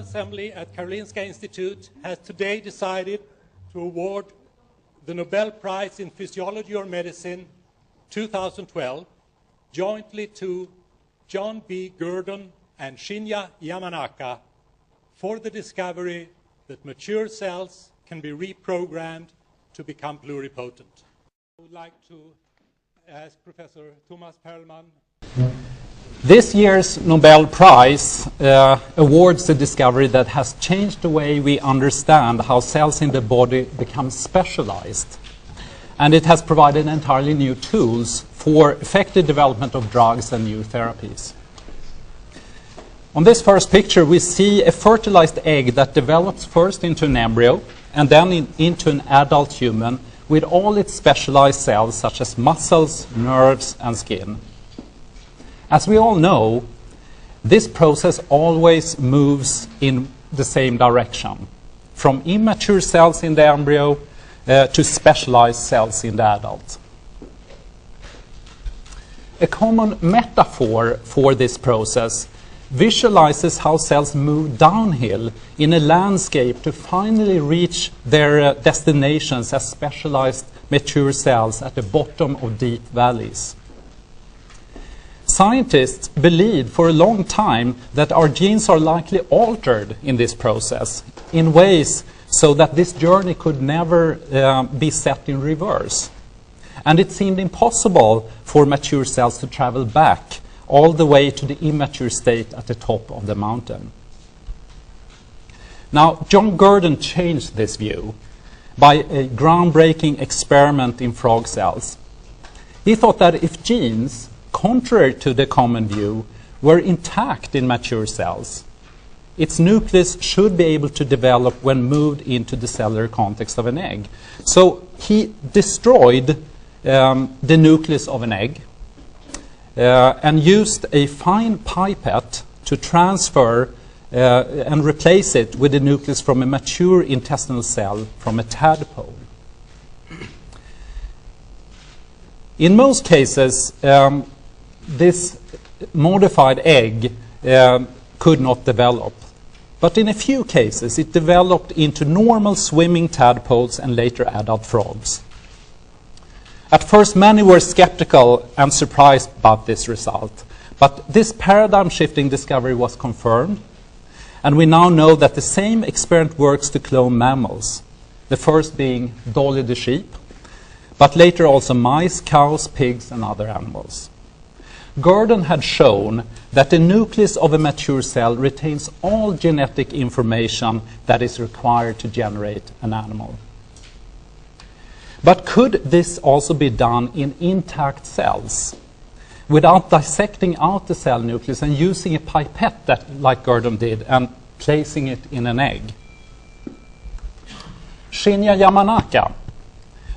Assembly at Karolinska Institute has today decided to award the Nobel Prize in Physiology or Medicine 2012 jointly to John B. Gurdon and Shinya Yamanaka for the discovery that mature cells can be reprogrammed to become pluripotent. I would like to ask Professor Thomas Perlman. This year's Nobel Prize awards the discovery that has changed the way we understand how cells in the body become specialized. And it has provided entirely new tools for effective development of drugs and new therapies. On this first picture, we see a fertilized egg that develops first into an embryo and then into an adult human with all its specialized cells such as muscles, nerves, and skin. As we all know, this process always moves in the same direction, from immature cells in the embryo to specialized cells in the adult. A common metaphor for this process visualizes how cells move downhill in a landscape to finally reach their destinations as specialized mature cells at the bottom of deep valleys. Scientists believed for a long time that our genes are likely altered in this process in ways so that this journey could never be set in reverse. And it seemed impossible for mature cells to travel back all the way to the immature state at the top of the mountain. Now, John Gurdon changed this view by a groundbreaking experiment in frog cells. He thought that if genes, contrary to the common view, were intact in mature cells, its nucleus should be able to develop when moved into the cellular context of an egg. So he destroyed the nucleus of an egg and used a fine pipette to transfer and replace it with the nucleus from a mature intestinal cell from a tadpole. In most cases, this modified egg could not develop. But in a few cases, it developed into normal swimming tadpoles and later adult frogs. At first, many were skeptical and surprised about this result. But this paradigm-shifting discovery was confirmed, and we now know that the same experiment works to clone mammals, the first being Dolly the sheep, but later also mice, cows, pigs, and other animals. Gurdon had shown that the nucleus of a mature cell retains all genetic information that is required to generate an animal. But could this also be done in intact cells without dissecting out the cell nucleus and using a pipette like Gurdon did and placing it in an egg? Shinya Yamanaka,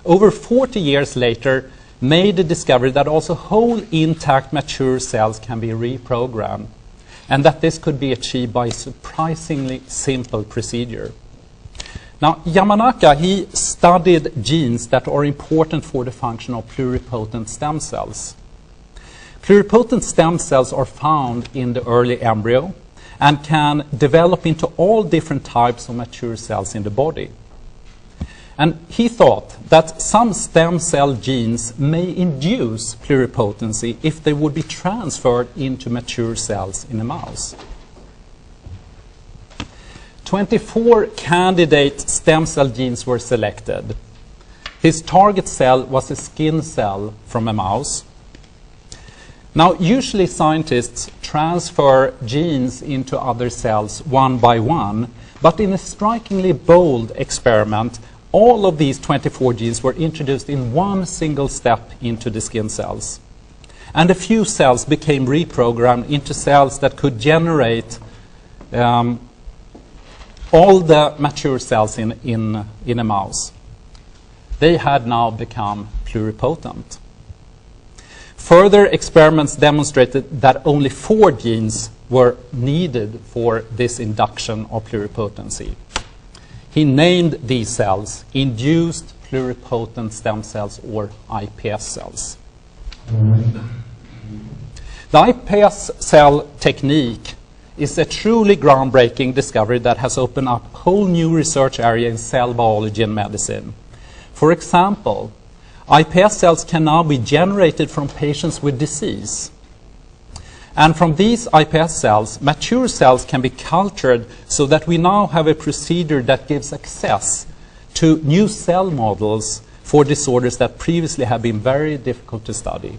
over 40 years later, made the discovery that also whole intact mature cells can be reprogrammed, and that this could be achieved by a surprisingly simple procedure. Now, Yamanaka, he studied genes that are important for the function of pluripotent stem cells. Pluripotent stem cells are found in the early embryo and can develop into all different types of mature cells in the body. And he thought that some stem cell genes may induce pluripotency if they would be transferred into mature cells in a mouse. 24 candidate stem cell genes were selected. His target cell was a skin cell from a mouse. Now, usually scientists transfer genes into other cells one by one, but in a strikingly bold experiment, all of these 24 genes were introduced in one single step into the skin cells. And a few cells became reprogrammed into cells that could generate all the mature cells in a mouse. They had now become pluripotent. Further experiments demonstrated that only 4 genes were needed for this induction of pluripotency. He named these cells induced pluripotent stem cells, or iPS cells. The iPS cell technique is a truly groundbreaking discovery that has opened up a whole new research area in cell biology and medicine. For example, iPS cells can now be generated from patients with disease. And from these iPS cells, mature cells can be cultured so that we now have a procedure that gives access to new cell models for disorders that previously have been very difficult to study.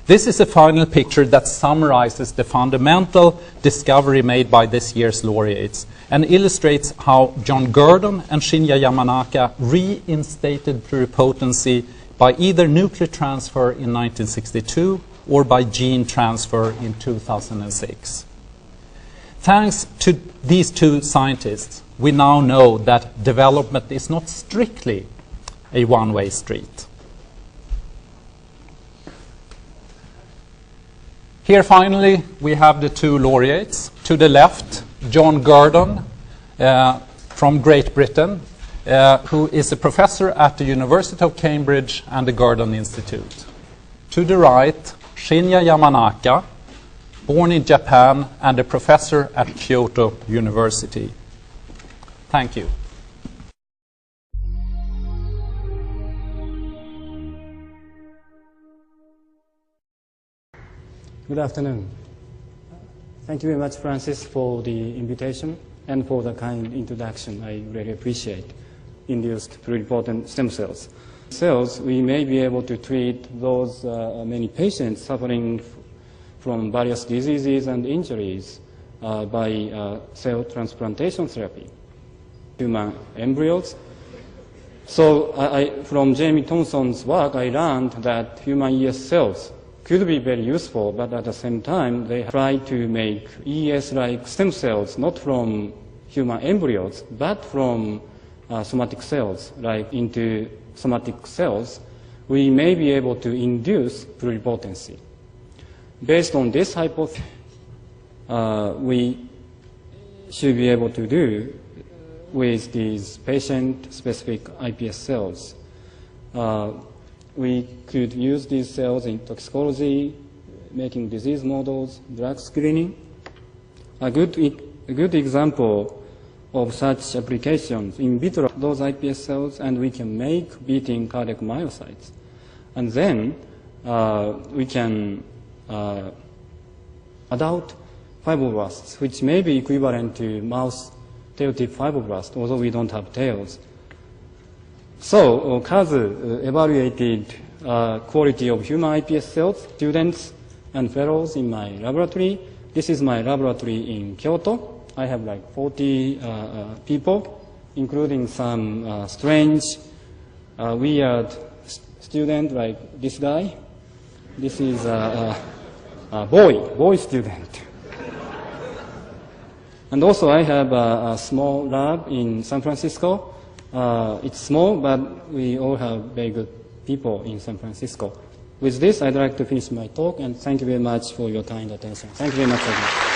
This is a final picture that summarizes the fundamental discovery made by this year's laureates and illustrates how John Gurdon and Shinya Yamanaka reinstated pluripotency by either nuclear transfer in 1962 or by gene transfer in 2006. Thanks to these two scientists, we now know that development is not strictly a one-way street. Here, finally, we have the two laureates. To the left, John Gurdon from Great Britain, who is a professor at the University of Cambridge and the Gurdon Institute. To the right, Shinya Yamanaka, born in Japan and a professor at Kyoto University. Thank you. Good afternoon. Thank you very much, Francis, for the invitation and for the kind introduction. I really appreciate induced pluripotent stem cells. Cells, we may be able to treat those many patients suffering from various diseases and injuries by cell transplantation therapy. Human embryos. So from Jamie Thompson's work, I learned that human ES cells could be very useful, but at the same time, they try to make ES-like stem cells, not from human embryos, but from somatic cells, like into somatic cells, we may be able to induce pluripotency. Based on this hypothesis, we should be able to do with these patient-specific iPS cells. We could use these cells in toxicology, making disease models, drug screening. A good example of such applications in vitro, those iPS cells, and we can make beating cardiac myocytes. And then we can adult fibroblasts, which may be equivalent to mouse tail tip fibroblast, although we don't have tails. So Kazu evaluated quality of human iPS cells, students and fellows in my laboratory. This is my laboratory in Kyoto. I have like 40 people, including some strange, weird student like this guy. This is a boy student. And also I have a small lab in San Francisco. It's small, but we all have very good people in San Francisco. With this, I'd like to finish my talk, and thank you very much for your kind attention. Thank you very much again.